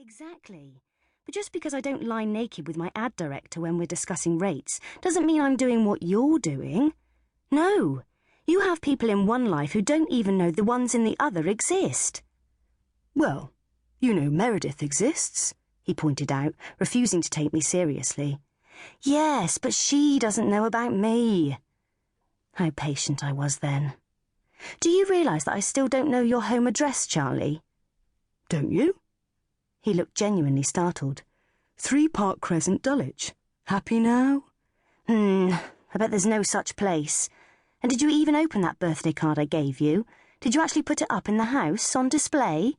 Exactly. But just because I don't lie naked with my ad director when we're discussing rates doesn't mean I'm doing what you're doing. No, you have people in one life who don't even know the ones in the other exist. Well, you know Meredith exists, he pointed out, refusing to take me seriously. Yes, but she doesn't know about me. How patient I was then. Do you realise that I still don't know your home address, Charlie? Don't you? He looked genuinely startled. 3 Park Crescent, Dulwich. Happy now? I bet there's no such place. And did you even open that birthday card I gave you? Did you actually put it up in the house, on display?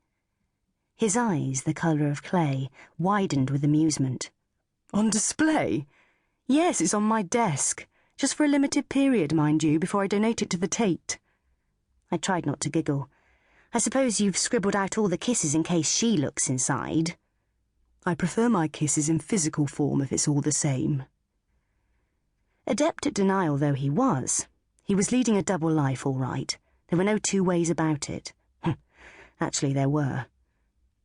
His eyes, the colour of clay, widened with amusement. On display? Yes, it's on my desk. Just for a limited period, mind you, before I donate it to the Tate. I tried not to giggle. I suppose you've scribbled out all the kisses in case she looks inside. I prefer my kisses in physical form if it's all the same. Adept at denial though he was leading a double life, all right. There were no two ways about it. Actually, there were.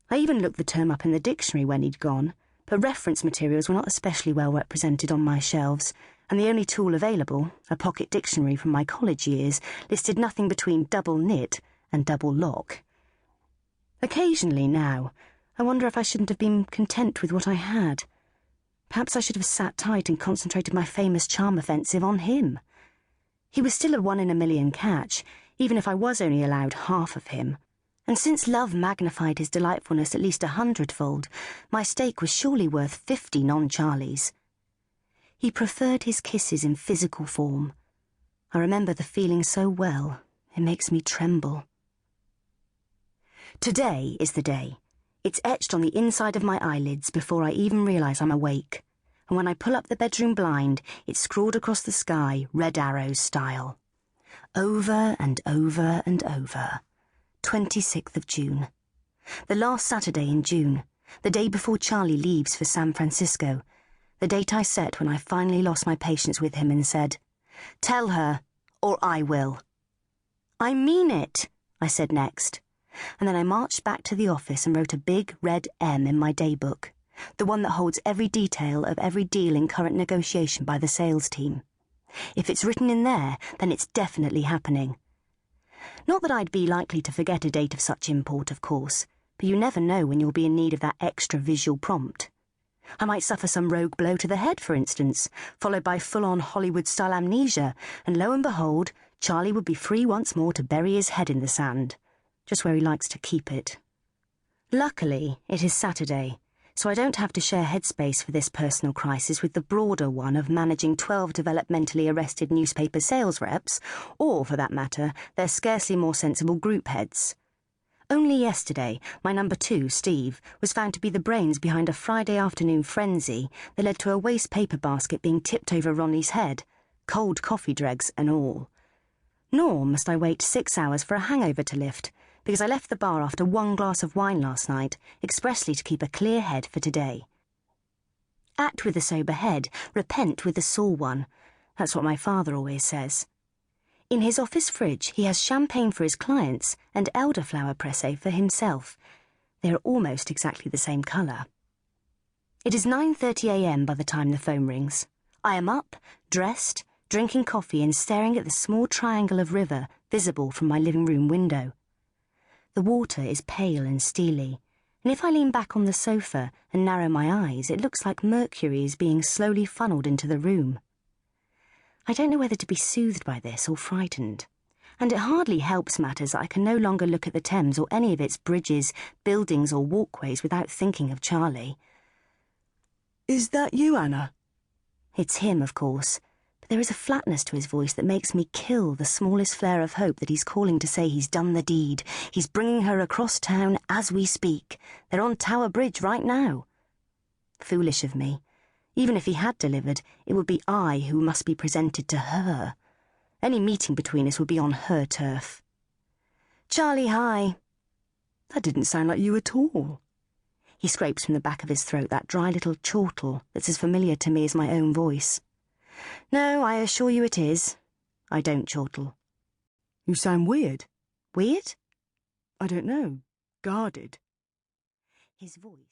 I even looked the term up in the dictionary when he'd gone, but reference materials were not especially well represented on my shelves, and the only tool available, a pocket dictionary from my college years, listed nothing between double knit and double lock. Occasionally now, I wonder if I shouldn't have been content with what I had. Perhaps I should have sat tight and concentrated my famous charm offensive on him. He was still a 1 in a million catch, even if I was only allowed half of him. And since love magnified his delightfulness at least 100-fold, my stake was surely worth 50 non-Charlies. He preferred his kisses in physical form. I remember the feeling so well, it makes me tremble. Today is the day. It's etched on the inside of my eyelids before I even realise I'm awake. And when I pull up the bedroom blind, it's scrawled across the sky, red arrows style. Over and over and over. 26th of June. The last Saturday in June. The day before Charlie leaves for San Francisco. The date I set when I finally lost my patience with him and said, "Tell her, or I will." "I mean it," I said next. And then I marched back to the office and wrote a big red M in my daybook, the one that holds every detail of every deal in current negotiation by the sales team. If it's written in there, then it's definitely happening. Not that I'd be likely to forget a date of such import, of course, but you never know when you'll be in need of that extra visual prompt. I might suffer some rogue blow to the head, for instance, followed by full-on Hollywood-style amnesia, and lo and behold, Charlie would be free once more to bury his head in the sand, just where he likes to keep it. Luckily, it is Saturday, so I don't have to share headspace for this personal crisis with the broader one of managing 12 developmentally arrested newspaper sales reps, or, for that matter, their scarcely more sensible group heads. Only yesterday, my number 2, Steve, was found to be the brains behind a Friday afternoon frenzy that led to a waste paper basket being tipped over Ronnie's head, cold coffee dregs and all. Nor must I wait 6 hours for a hangover to lift, because I left the bar after 1 glass of wine last night, expressly to keep a clear head for today. Act with a sober head, repent with a sore one. That's what my father always says. In his office fridge, he has champagne for his clients and elderflower pressé for himself. They are almost exactly the same colour. It is 9:30 a.m. by the time the phone rings. I am up, dressed, drinking coffee and staring at the small triangle of river visible from my living room window. The water is pale and steely, and if I lean back on the sofa and narrow my eyes, it looks like mercury is being slowly funneled into the room. I don't know whether to be soothed by this or frightened, and it hardly helps matters that I can no longer look at the Thames or any of its bridges, buildings or walkways without thinking of Charlie. "Is that you, Anna?" It's him, of course, but there is a flatness to his voice that makes me kill the smallest flare of hope that he's calling to say he's done the deed. He's bringing her across town as we speak. They're on Tower Bridge right now. Foolish of me. Even if he had delivered, it would be I who must be presented to her. Any meeting between us would be on her turf. "Charlie, hi." That didn't sound like you at all. He scrapes from the back of his throat that dry little chortle that's as familiar to me as my own voice. "No, I assure you it is. I don't chortle." You sound weird. Weird? I don't know. Guarded. His voice.